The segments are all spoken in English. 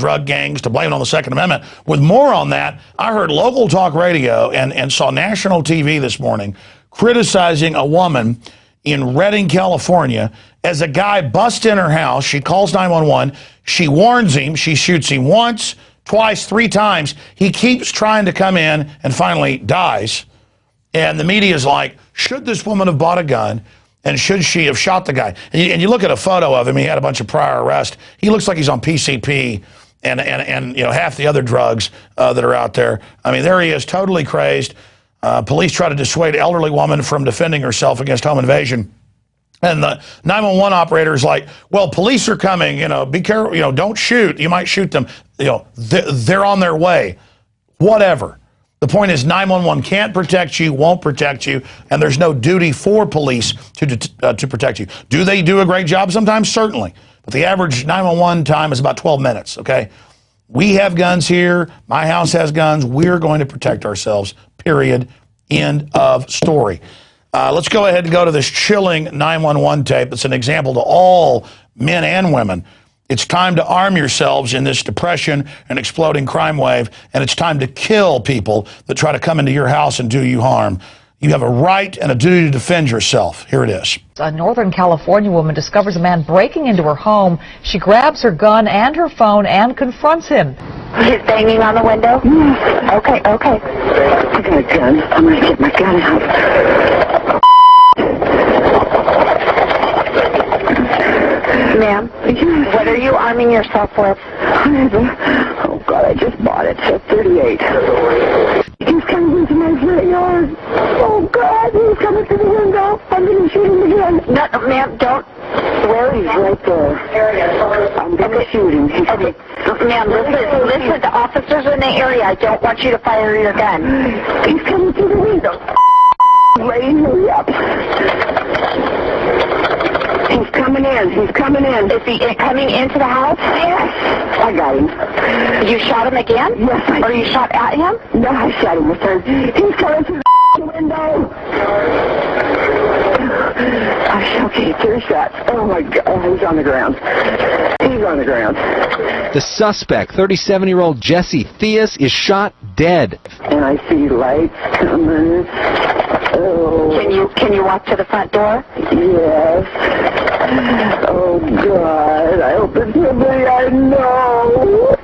drug gangs, to blame it on the Second Amendment. With more on that, I heard local talk radio and saw national TV this morning criticizing a woman in Redding, California, as a guy busts in her house. She calls 911. She warns him. She shoots him once, twice, 3 times. He keeps trying to come in and finally dies. And the media is like, should this woman have bought a gun? And should she have shot the guy? And you look at a photo of him. He had a bunch of prior arrests. He looks like he's on PCP and you know, half the other drugs that are out there. I mean, there he is, totally crazed. Police try to dissuade elderly woman from defending herself against home invasion. And the 911 operator is like, well, police are coming, you know, be careful, you know, don't shoot. You might shoot them. You know, they're on their way. Whatever. The point is 911 can't protect you, won't protect you, and there's no duty for police to protect you. Do they do a great job sometimes? Certainly. But the average 911 time is about 12 minutes, okay? We have guns here. My house has guns. We're going to protect ourselves, period. End of story. Let's go ahead and go to this chilling 911 tape. It's an example to all men and women. It's time to arm yourselves in this depression and exploding crime wave, and it's time to kill people that try to come into your house and do you harm. You have a right and a duty to defend yourself. Here it is. A Northern California woman discovers a man breaking into her home. She grabs her gun and her phone and confronts him. He's banging on the window? Yes. Okay. I got a gun. I'm going to get my gun out. Ma'am, what are you arming yourself with? Oh, God, I just bought it. It's a 38. He's coming into my front yard. Oh, God, he's coming through the window. I'm going to shoot him again. No, ma'am, don't. Where? He's right there. I'm going to shoot him. Okay. Ma'am, listen, the officers in the area. I don't want you to fire your gun. He's coming through the window. Lady, hurry up. He's coming in. Is he coming into the house? Yes. I got him. You shot him again? Yes. Or you shot at him? No, I shot him first. He's coming through the window. Okay, 3 shots. Oh, my God. He's on the ground. The suspect, 37-year-old Jesse Theus, is shot dead. And I see lights coming. Oh. Can you walk to the front door? Yes. Oh, God. I hope it's somebody I know.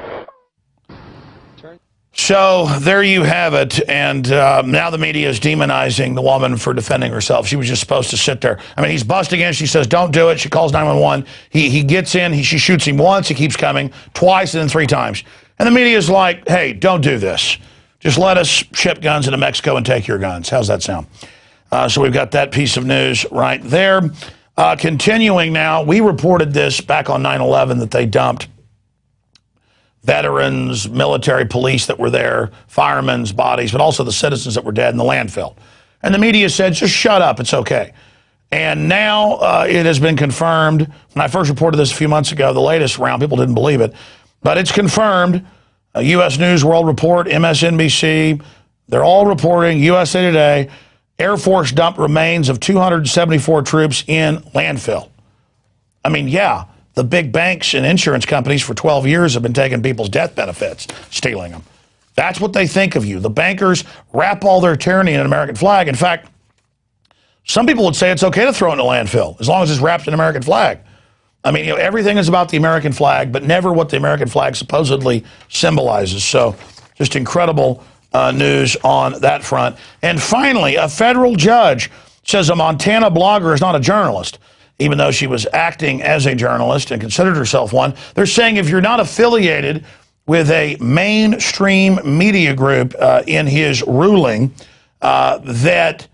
So there you have it, and now the media is demonizing the woman for defending herself. She was just supposed to sit there. I mean, he's busting in. She says, don't do it. She calls 911. He gets in. She shoots him once. He keeps coming, twice, and then 3 times. And the media is like, hey, don't do this. Just let us ship guns into Mexico and take your guns. How's that sound? So we've got that piece of news right there. Continuing now, we reported this back on 9/11 that they dumped veterans, military, police that were there, firemen's bodies, but also the citizens that were dead in the landfill. And the media said, just shut up, it's okay. And now it has been confirmed. When I first reported this a few months ago, the latest round, people didn't believe it, but it's confirmed. U.S. News World Report, MSNBC, they're all reporting, USA Today, Air Force dumped remains of 274 troops in landfill. I mean, yeah, the big banks and insurance companies for 12 years have been taking people's death benefits, stealing them. That's what they think of you. The bankers wrap all their tyranny in an American flag. In fact, some people would say it's okay to throw it in a landfill as long as it's wrapped in an American flag. I mean, you know, everything is about the American flag, but never what the American flag supposedly symbolizes. So just incredible news on that front. And finally, a federal judge says a Montana blogger is not a journalist, even though she was acting as a journalist and considered herself one. They're saying if you're not affiliated with a mainstream media group in his ruling, that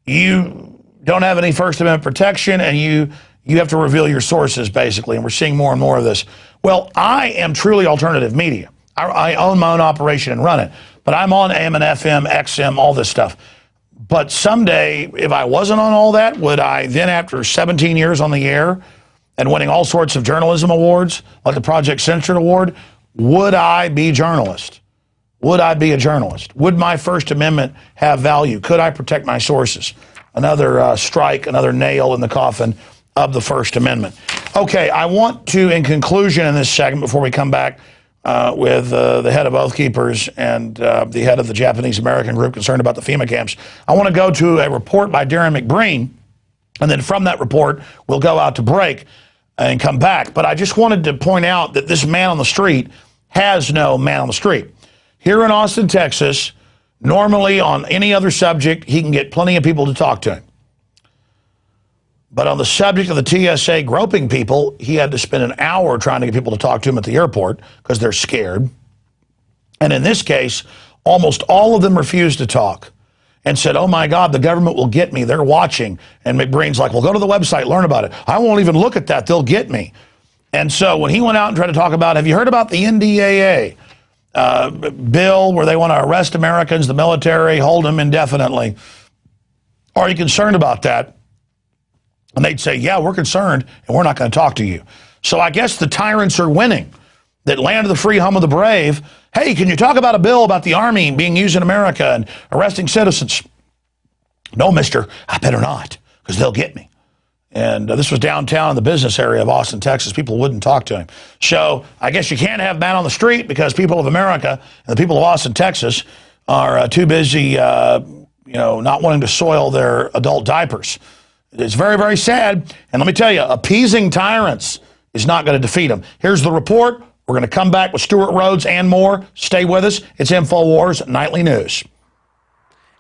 you don't have any First Amendment protection and you have to reveal your sources, basically, and we're seeing more and more of this. Well, I am truly alternative media. I own my own operation and run it, but I'm on AM and FM, XM, all this stuff. But someday, if I wasn't on all that, would I then, after 17 years on the air and winning all sorts of journalism awards, like the Project Censored Award, would I be a journalist? Would I be a journalist? Would my First Amendment have value? Could I protect my sources? Another strike, another nail in the coffin of the First Amendment. Okay, I want to, in conclusion in this segment, before we come back with the head of Oathkeepers and the head of the Japanese-American group concerned about the FEMA camps, I want to go to a report by Darren McBreen, and then from that report, we'll go out to break and come back. But I just wanted to point out that this man on the street has no man on the street. Here in Austin, Texas, normally on any other subject, he can get plenty of people to talk to him. But on the subject of the TSA groping people, he had to spend an hour trying to get people to talk to him at the airport because they're scared. And in this case, almost all of them refused to talk and said, oh my God, the government will get me. They're watching. And McBreen's like, well, go to the website, learn about it. I won't even look at that. They'll get me. And so when he went out and tried to talk about, have you heard about the NDAA bill where they want to arrest Americans, the military, hold them indefinitely? Are you concerned about that? And they'd say, yeah, we're concerned, and we're not going to talk to you. So I guess the tyrants are winning. That land of the free, home of the brave. Hey, can you talk about a bill about the Army being used in America and arresting citizens? No, mister, I better not, because they'll get me. And this was downtown in the business area of Austin, Texas. People wouldn't talk to him. So I guess you can't have man on the street because people of America and the people of Austin, Texas are too busy, not wanting to soil their adult diapers. It's very, very sad. And let me tell you, appeasing tyrants is not going to defeat them. Here's the report. We're going to come back with Stewart, Rhodes, and more. Stay with us. It's INFOWARS Nightly News.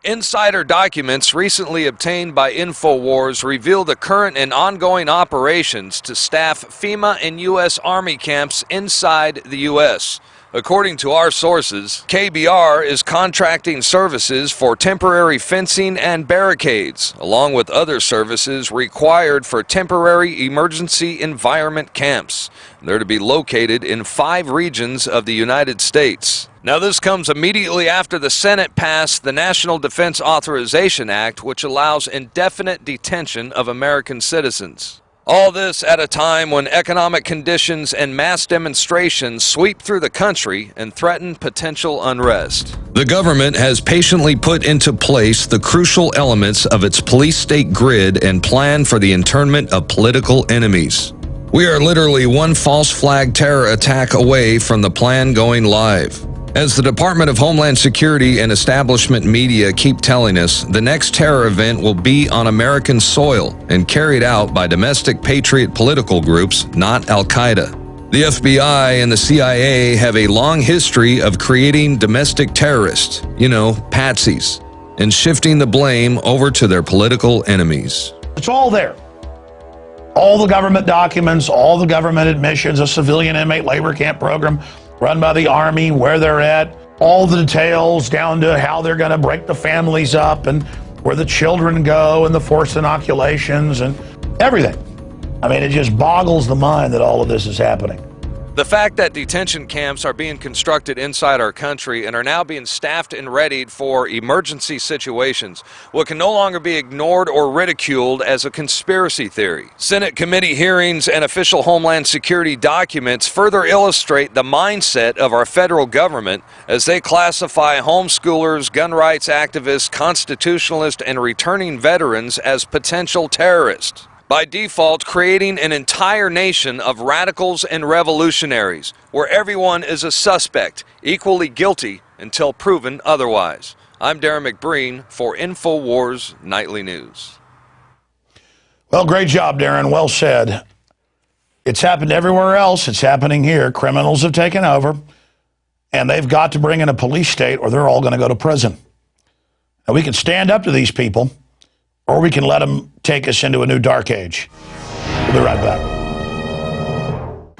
Insider documents recently obtained by INFOWARS reveal the current and ongoing operations to staff FEMA and U.S. Army camps inside the U.S. According to our sources, KBR is contracting services for temporary fencing and barricades, along with other services required for temporary emergency environment camps. They're to be located in 5 regions of the United States. Now, this comes immediately after the Senate passed the National Defense Authorization Act, which allows indefinite detention of American citizens. All this at a time when economic conditions and mass demonstrations sweep through the country and threaten potential unrest. The government has patiently put into place the crucial elements of its police-state grid and plan for the internment of political enemies. We are literally one false flag terror attack away from the plan going live. As the Department of Homeland Security and establishment media keep telling us, the next terror event will be on American soil and carried out by domestic patriot political groups, not Al-Qaeda. The FBI and the CIA have a long history of creating domestic terrorists, patsies, and shifting the blame over to their political enemies. It's all there. All the government documents, all the government admissions, a civilian inmate labor camp program run by the Army, where they're at, all the details down to how they're going to break the families up and where the children go and the forced inoculations and everything. I mean, it just boggles the mind that all of this is happening. The fact that detention camps are being constructed inside our country and are now being staffed and readied for emergency situations, what can no longer be ignored or ridiculed as a conspiracy theory. Senate committee hearings and official Homeland Security documents further illustrate the mindset of our federal government as they classify homeschoolers, gun rights activists, constitutionalists, and returning veterans as potential terrorists. By default, creating an entire nation of radicals and revolutionaries, where everyone is a suspect, equally guilty until proven otherwise. I'm Darren McBreen for INFOWARS Nightly News. Well, great job, Darren. Well said. It's happened everywhere else. It's happening here. Criminals have taken over, and they've got to bring in a police state or they're all going to go to prison. Now, we can stand up to these people, or we can let them take us into a new dark age. We'll be right back.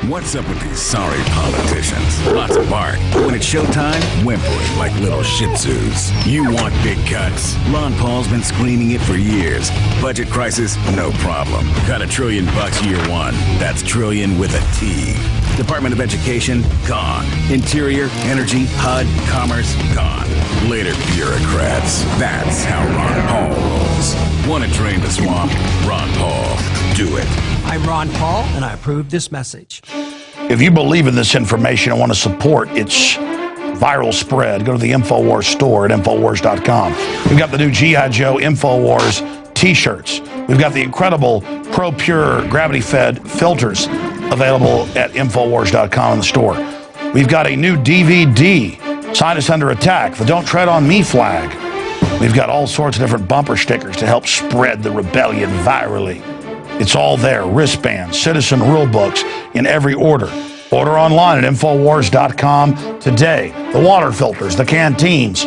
What's up with these sorry politicians? Lots of bark. When it's showtime, whimpering like little shih tzus. You want big cuts. Ron Paul's been screaming it for years. Budget crisis? No problem. Got $1 trillion year one. That's trillion with a T. Department of Education? Gone. Interior, Energy, HUD, Commerce? Gone. Later, bureaucrats. That's how Ron Paul rolls. Want to drain the swamp? Ron Paul. Do it. I'm Ron Paul, and I approve this message. If you believe in this information and want to support its viral spread, go to the INFOWARS store at INFOWARS.com. We've got the new G.I. Joe INFOWARS t-shirts. We've got the incredible Pro Pure gravity-fed filters available at INFOWARS.com in the store. We've got a new DVD, Scientists Under Attack, the Don't Tread on Me flag. We've got all sorts of different bumper stickers to help spread the rebellion virally. It's all there, wristbands, citizen rule books in every order. Order online at INFOWARS.com today. The water filters, the canteens,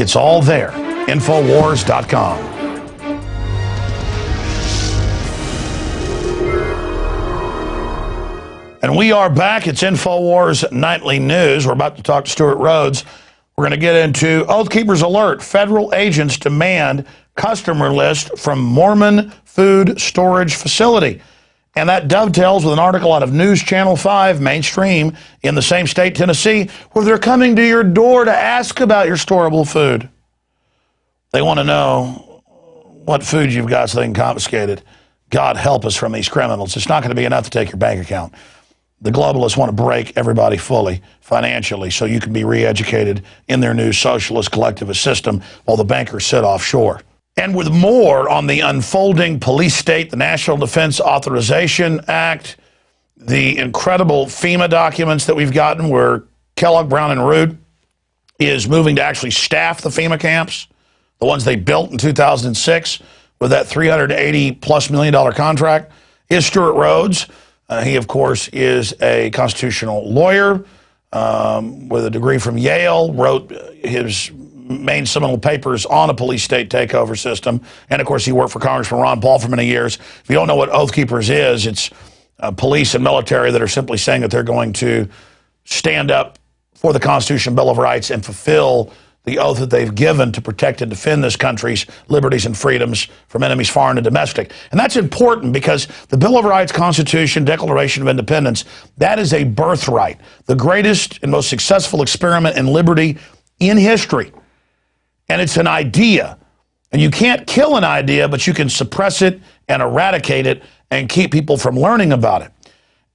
it's all there. INFOWARS.com. And we are back. It's INFOWARS Nightly News. We're about to talk to Stewart Rhodes. We're going to get into Oathkeepers alert. Federal agents demand customer list from Mormon food storage facility. And that dovetails with an article out of News Channel 5, mainstream, in the same state, Tennessee, where they're coming to your door to ask about your storable food. They want to know what food you've got so they can confiscate it. God help us from these criminals. It's not going to be enough to take your bank account. The globalists want to break everybody fully, financially, so you can be re-educated in their new socialist collectivist system while the bankers sit offshore. And with more on the unfolding police state, the National Defense Authorization Act, the incredible FEMA documents that we've gotten where Kellogg, Brown, and Root is moving to actually staff the FEMA camps, the ones they built in 2006 with that $380+ million contract, is Stewart Rhodes. He, of course, is a constitutional lawyer with a degree from Yale, wrote his main seminal papers on a police state takeover system. And, of course, he worked for Congressman Ron Paul for many years. If you don't know what Oathkeepers is, it's police and military that are simply saying that they're going to stand up for the Constitution, Bill of Rights, and fulfill the oath that they've given to protect and defend this country's liberties and freedoms from enemies foreign and domestic. And that's important because the Bill of Rights, Constitution, Declaration of Independence, that is a birthright, the greatest and most successful experiment in liberty in history. And it's an idea. And you can't kill an idea, but you can suppress it and eradicate it and keep people from learning about it.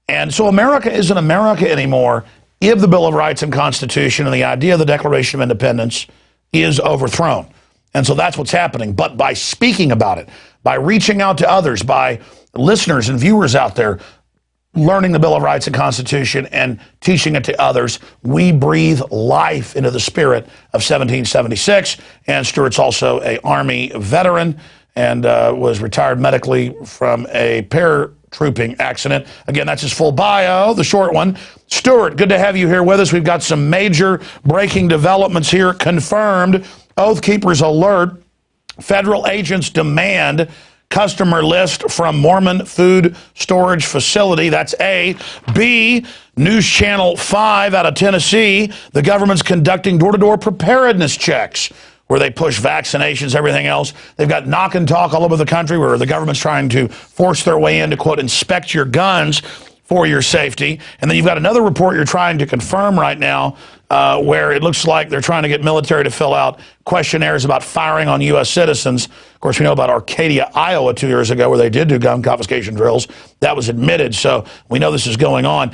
And so America isn't America anymore if the Bill of Rights and Constitution and the idea of the Declaration of Independence is overthrown. And so that's what's happening. But by speaking about it, by reaching out to others, by listeners and viewers out there, learning the Bill of Rights and Constitution and teaching it to others, we breathe life into the spirit of 1776. And Stewart's also an Army veteran and was retired medically from a paratrooping accident. Again, that's his full bio, the short one. Stewart, good to have you here with us. We've got some major breaking developments here. Confirmed, Oathkeepers alert, federal agents demand customer list from Mormon food storage facility. That's A. B, News Channel 5 out of Tennessee. The government's conducting door-to-door preparedness checks where they push vaccinations, everything else. They've got knock and talk all over the country where the government's trying to force their way in to, quote, inspect your guns for your safety. And then you've got another report you're trying to confirm right now where it looks like they're trying to get military to fill out questionnaires about firing on U.S. citizens. Of course, we know about Arcadia, Iowa 2 years ago where they did do gun confiscation drills. That was admitted, so we know this is going on.